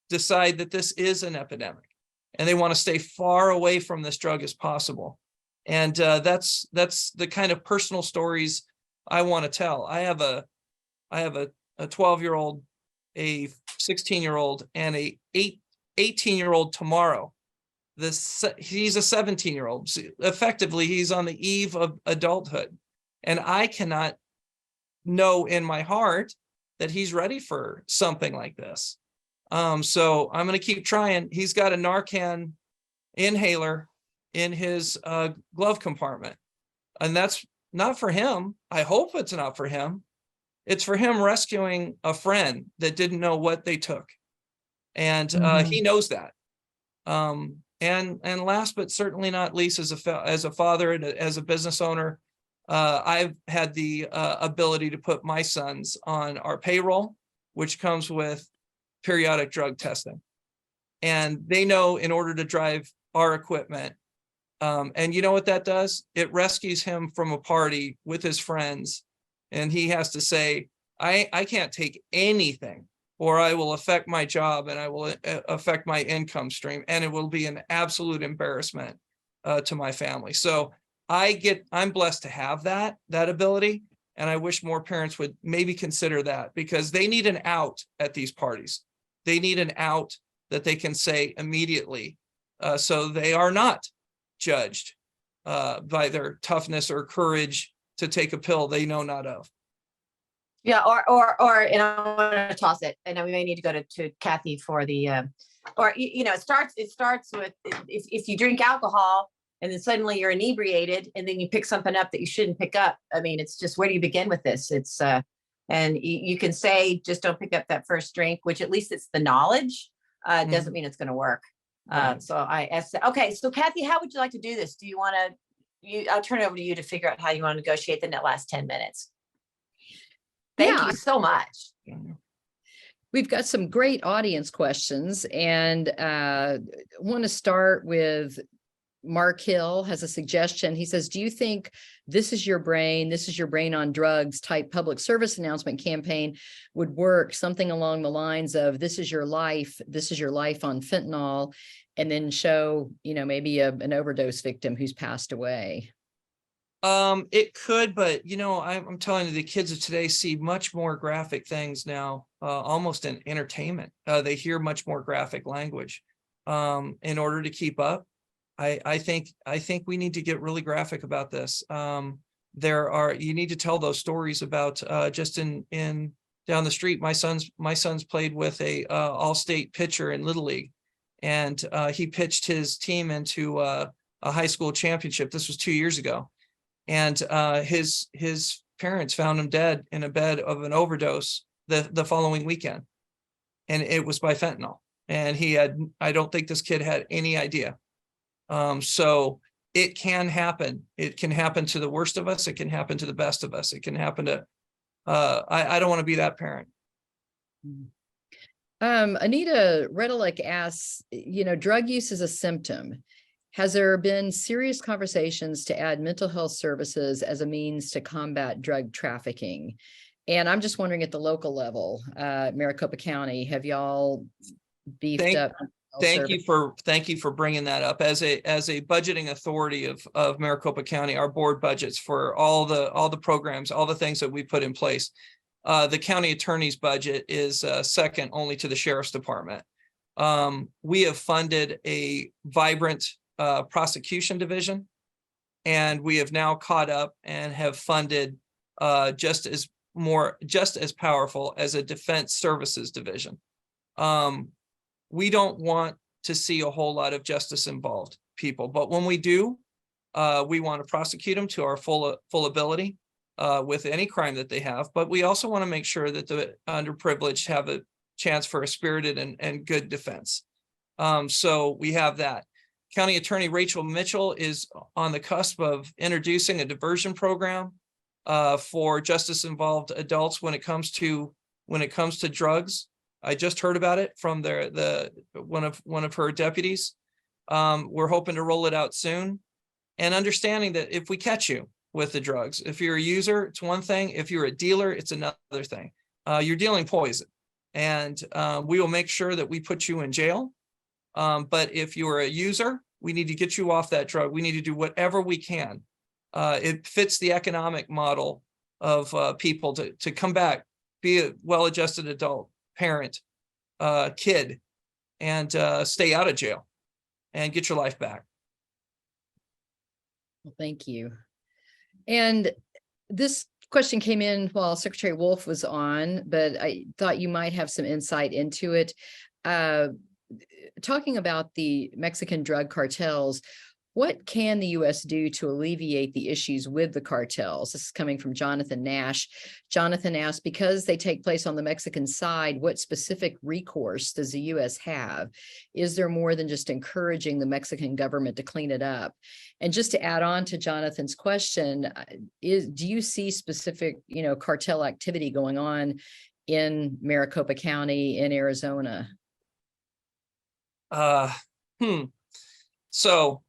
decide that this is an epidemic and they want to stay far away from this drug as possible. And that's the kind of personal stories I want to tell. I have a 12-year-old, a 16-year-old, and a 18-year-old tomorrow. He's a 17-year-old. Effectively, he's on the eve of adulthood. And I cannot know in my heart that he's ready for something like this. So I'm going to keep trying. He's got a Narcan inhaler in his glove compartment. And that's not for him. I hope it's not for him. It's for him rescuing a friend that didn't know what they took. And he knows that. And last but certainly not least, as a father and as a business owner, I've had the ability to put my sons on our payroll, which comes with periodic drug testing. And they know in order to drive our equipment, and you know what that does? It rescues him from a party with his friends. And he has to say, I can't take anything, or I will affect my job and I will affect my income stream. And it will be an absolute embarrassment to my family. So I'm blessed to have that ability. And I wish more parents would maybe consider that, because they need an out at these parties. They need an out that they can say immediately. So they are not judged by their toughness or courage to take a pill they know not of. Yeah, or, and I want to toss it, and we may need to go to Kathy for the, it starts with, if you drink alcohol and then suddenly you're inebriated and then you pick something up that you shouldn't pick up. I mean, it's just, where do you begin with this? It's, and you can say, just don't pick up that first drink, which at least it's the knowledge, doesn't mean it's going to work. Right. Okay. So Kathy, how would you like to do this? Do you want to, I'll turn it over to you to figure out how you want to negotiate the last 10 minutes. Thank you so much. We've got some great audience questions, and want to start with Mark Hill has a suggestion. He says, do you think this is your brain on drugs type public service announcement campaign would work? Something along the lines of, this is your life on fentanyl, and then show, maybe an overdose victim who's passed away. It could, but I'm telling you, the kids of today see much more graphic things now, almost in entertainment. They hear much more graphic language. In order to keep up, I think we need to get really graphic about this. You need to tell those stories about just in down the street. My son's played with a all-state pitcher in Little League, and he pitched his team into a high school championship. This was 2 years ago. And his parents found him dead in a bed of an overdose the following weekend. And it was by fentanyl. And I don't think this kid had any idea. So it can happen. It can happen to the worst of us. It can happen to the best of us. It can happen to, I don't want to be that parent. Anita Redelick asks, drug use is a symptom. Has there been serious conversations to add mental health services as a means to combat drug trafficking? And I'm just wondering at the local level, Maricopa County, have y'all beefed up? Thank you for bringing that up. As a budgeting authority of Maricopa County, our board budgets for all the programs, all the things that we put in place. The county attorney's budget is second only to the sheriff's department. We have funded a vibrant prosecution division, and we have now caught up and have funded just as powerful as a defense services division. We don't want to see a whole lot of justice involved people, but when we do, we want to prosecute them to our full ability with any crime that they have. But we also want to make sure that the underprivileged have a chance for a spirited and good defense. So we have that. County Attorney Rachel Mitchell is on the cusp of introducing a diversion program for justice-involved adults when it comes to drugs. I just heard about it from one of her deputies. We're hoping to roll it out soon, and understanding that if we catch you with the drugs, if you're a user, it's one thing. If you're a dealer, it's another thing. You're dealing poison, and we will make sure that we put you in jail. But if you're a user, we need to get you off that drug. We need to do whatever we can. It fits the economic model of people to come back, be a well-adjusted adult, parent, kid, and stay out of jail and get your life back. Well, thank you. And this question came in while Secretary Wolf was on, but I thought you might have some insight into it. Talking about the Mexican drug cartels, what can the U.S. do to alleviate the issues with the cartels? This is coming from Jonathan Nash. Jonathan asked, because they take place on the Mexican side, what specific recourse does the U.S. have? Is there more than just encouraging the Mexican government to clean it up? And just to add on to Jonathan's question, do you see specific, cartel activity going on in Maricopa County in Arizona? So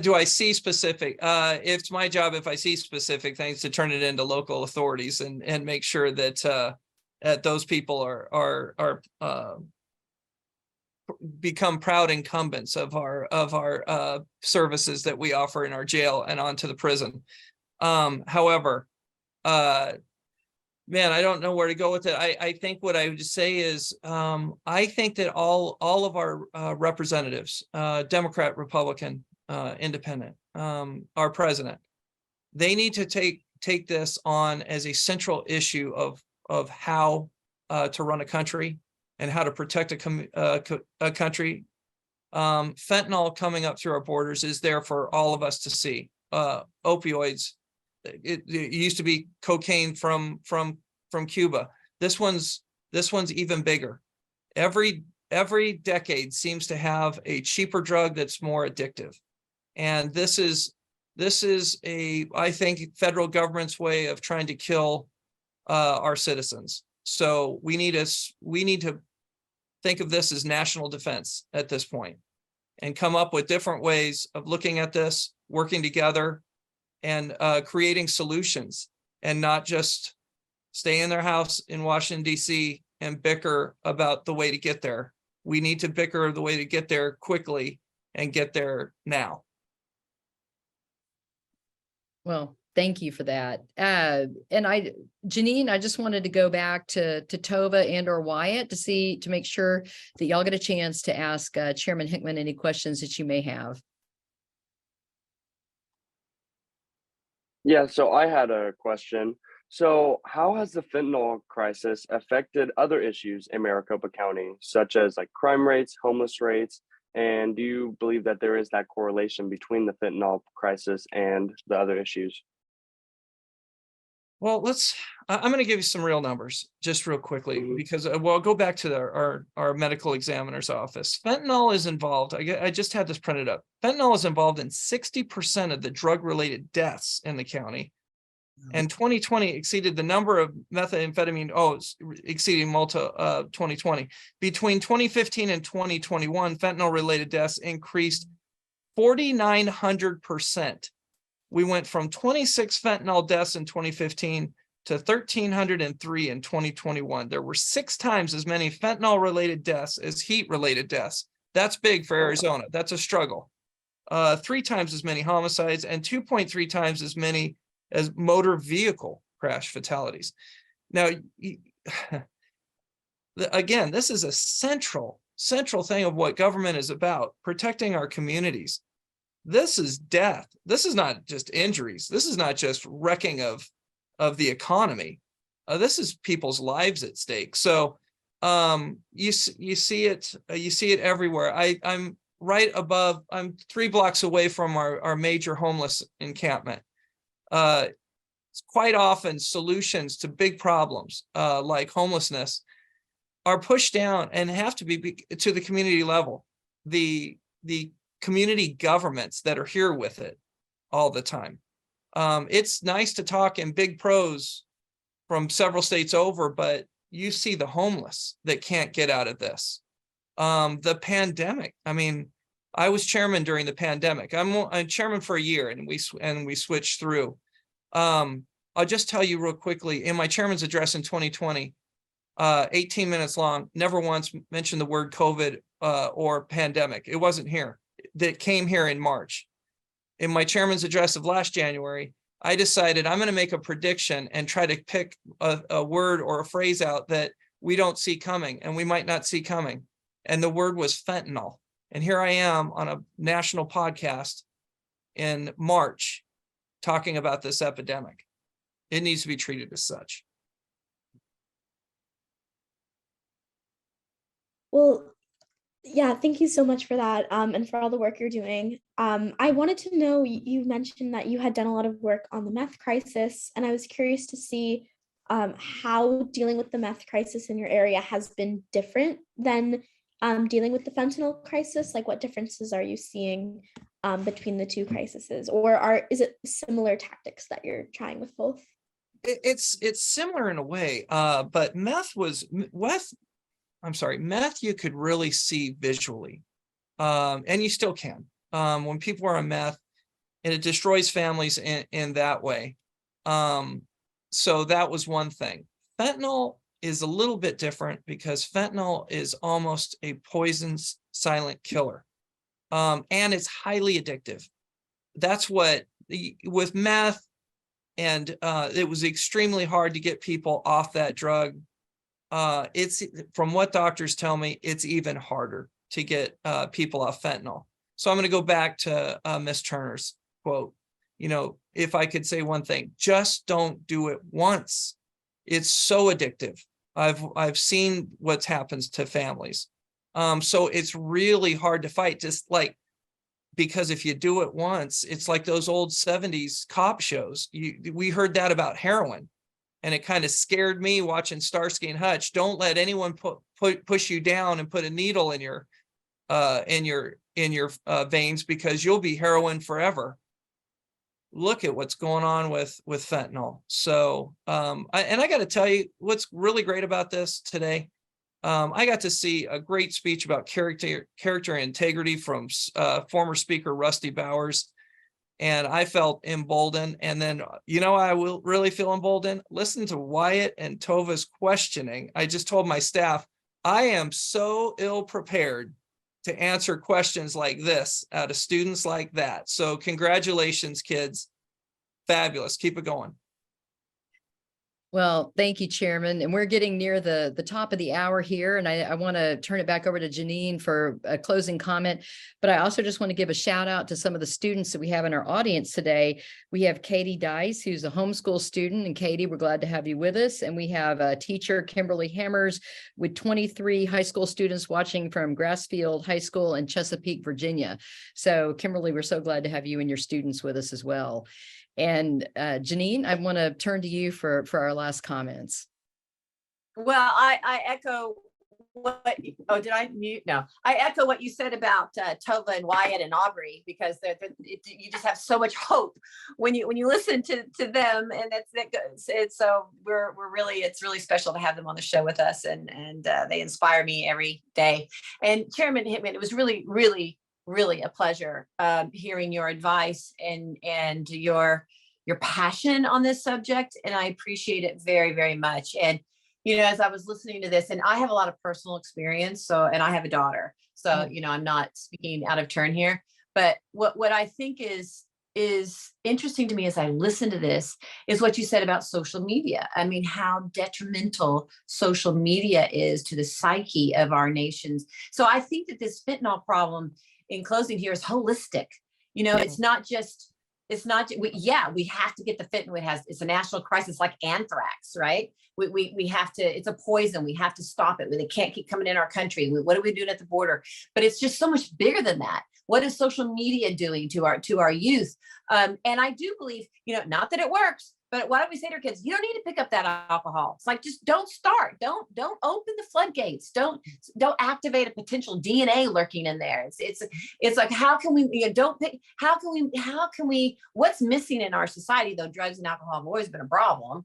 do I see specific? It's my job, if I see specific things, to turn it into local authorities and make sure that those people are become proud incumbents of our services that we offer in our jail and onto the prison. However, man, I don't know where to go with it. I think what I would say is, I think that all of our representatives, Democrat, Republican, Independent, our president, they need to take this on as a central issue of how to run a country and how to protect a country. Fentanyl coming up through our borders is there for all of us to see. Opioids. It used to be cocaine from Cuba. This one's even bigger. Every decade seems to have a cheaper drug that's more addictive, and this is I think federal government's way of trying to kill our citizens. So we need to think of this as national defense at this point, and come up with different ways of looking at this, working together, and creating solutions, and not just stay in their house in Washington, D.C. and bicker about the way to get there. We need to bicker the way to get there quickly and get there now. Well, thank you for that. And Janine, I just wanted to go back to Tova and or Wyatt to make sure that y'all get a chance to ask Chairman Hickman any questions that you may have. Yeah, so I had a question. So how has the fentanyl crisis affected other issues in Maricopa County, such as like crime rates, homeless rates? And do you believe that there is that correlation between the fentanyl crisis and the other issues? Well, I'm going to give you some real numbers just real quickly, because I'll go back to our medical examiner's office. Fentanyl is involved. I just had this printed up. Fentanyl is involved in 60% of the drug-related deaths in the county. And 2020 exceeded the number of methamphetamine, exceeding Malta 2020. Between 2015 and 2021, fentanyl-related deaths increased 4,900%. We went from 26 fentanyl deaths in 2015 to 1,303 in 2021. There were 6 times as many fentanyl-related deaths as heat-related deaths. That's big for Arizona. That's a struggle. 3 times as many homicides and 2.3 times as many as motor vehicle crash fatalities. Now, again, this is a central thing of what government is about, protecting our communities. This is death. This is not just injuries. This is not just wrecking of the economy. This is people's lives at stake. So you see it everywhere. I'm right above, I'm 3 blocks away from our major homeless encampment. It's quite often solutions to big problems like homelessness are pushed down and have to be to the community level. The community governments that are here with it all the time. It's nice to talk in big prose from several states over, but you see the homeless that can't get out of this. The pandemic. I mean, I was chairman during the pandemic. I'm chairman for a year, and we switched through. I'll just tell you real quickly, in my chairman's address in 2020, 18 minutes long, never once mentioned the word COVID or pandemic. It wasn't here. That came here in March. In my chairman's address of last January, I decided I'm going to make a prediction and try to pick a word or a phrase out that we don't see coming and we might not see coming. And the word was fentanyl. And here I am on a national podcast in March talking about this epidemic. It needs to be treated as such. Well, yeah, thank you so much for that, and for all the work you're doing. I wanted to know, you mentioned that you had done a lot of work on the meth crisis, and I was curious to see how dealing with the meth crisis in your area has been different than dealing with the fentanyl crisis. Like, what differences are you seeing between the 2 crises, or is it similar tactics that you're trying with both? It's similar in a way, but meth you could really see visually, and you still can. When people are on meth, and it destroys families in that way. So that was one thing. Fentanyl is a little bit different because fentanyl is almost a poison silent killer, and it's highly addictive. That's what with meth, and it was extremely hard to get people off that drug. It's, from what doctors tell me, it's even harder to get people off fentanyl. So I'm going to go back to Miss Turner's quote. You know, if I could say one thing, just don't do it once. It's so addictive. I've seen what happens to families. So it's really hard to fight, just like, because if you do it once, it's like those old 70s cop shows. We heard that about heroin. And it kind of scared me watching Starsky and Hutch. Don't let anyone push you down and put a needle in your veins, because you'll be heroin forever. Look at what's going on with fentanyl. So, I got to tell you, what's really great about this today, I got to see a great speech about character and integrity from former Speaker Rusty Bowers. And I felt emboldened. And then, I will really feel emboldened. Listen to Wyatt and Tova's questioning. I just told my staff, I am so ill prepared to answer questions like this out of students like that. So congratulations, kids. Fabulous. Keep it going. Well, thank you, Chairman. And we're getting near the top of the hour here. And I want to turn it back over to Janine for a closing comment. But I also just want to give a shout out to some of the students that we have in our audience today. We have Katie Dice, who's a homeschool student. And Katie, we're glad to have you with us. And we have a teacher, Kimberly Hammers, with 23 high school students watching from Grassfield High School in Chesapeake, Virginia. So Kimberly, we're so glad to have you and your students with us as well. And Janine, I want to turn to you for our last comments. Well, I echo Oh, did I mute? No, I echo what you said about Tova and Wyatt and Aubrey, because you just have so much hope when you listen to them, and it's so it's really special to have them on the show with us, and they inspire me every day. And Chairman Hickman, it was really a pleasure hearing your advice and your passion on this subject, and I appreciate it very much. And as I was listening to this, and I have a lot of personal experience, and I have a daughter, so I'm not speaking out of turn here, but what I think is interesting to me as I listen to this is what you said about social media. I mean, how detrimental social media is to the psyche of our nations. So I think that this fentanyl problem, in closing here, is holistic. It's not just, we have to get the fentanyl. It's a national crisis, like anthrax, right? We have to, it's a poison. We have to stop it. They can't keep coming in our country. What are we doing at the border? But it's just so much bigger than that. What is social media doing to our youth? And I do believe, not that it works, but why don't we say to our kids, you don't need to pick up that alcohol. It's like, just don't start. Don't open the floodgates. Don't activate a potential DNA lurking in there. It's like, how can we, how can we, what's missing in our society, though drugs and alcohol have always been a problem.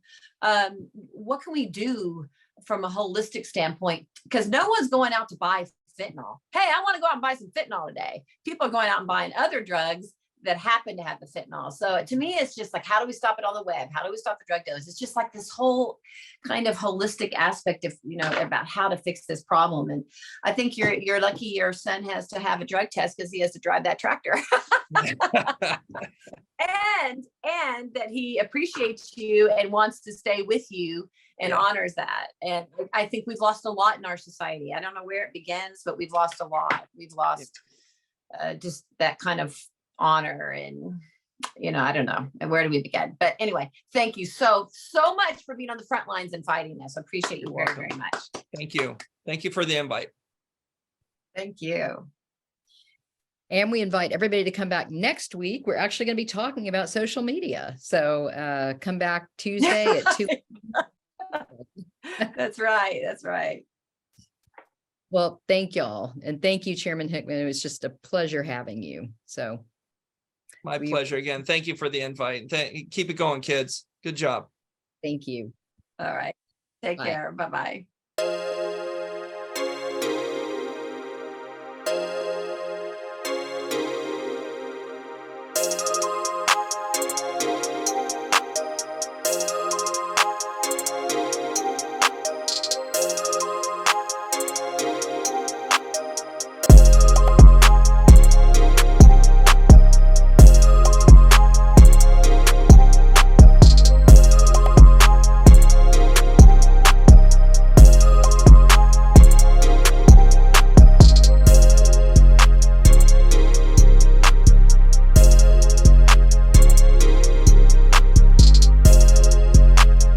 What can we do from a holistic standpoint? Because no one's going out to buy fentanyl. Hey, I want to go out and buy some fentanyl today. People are going out and buying other drugs that happen to have the fentanyl. So to me, it's just like, how do we stop it on the web? How do we stop the drug dealers? It's just like this whole kind of holistic aspect of, about how to fix this problem. And I think you're lucky your son has to have a drug test, because he has to drive that tractor. and that he appreciates you and wants to stay with you and honors that. And I think we've lost a lot in our society. I don't know where it begins, but we've lost a lot. We've lost just that kind of honor, and I don't know, and where do we begin? But anyway, thank you so much for being on the front lines and fighting this. I appreciate you very much. Thank you for the invite. Thank you. And we invite everybody to come back next week. We're actually going to be talking about social media, so come back Tuesday at 2. That's right. Well, thank y'all, and thank you, Chairman Hickman. It was just a pleasure having you. So my pleasure again. Thank you for the invite. Keep it going, kids. Good job. Thank you. All right. Take care. Bye-bye.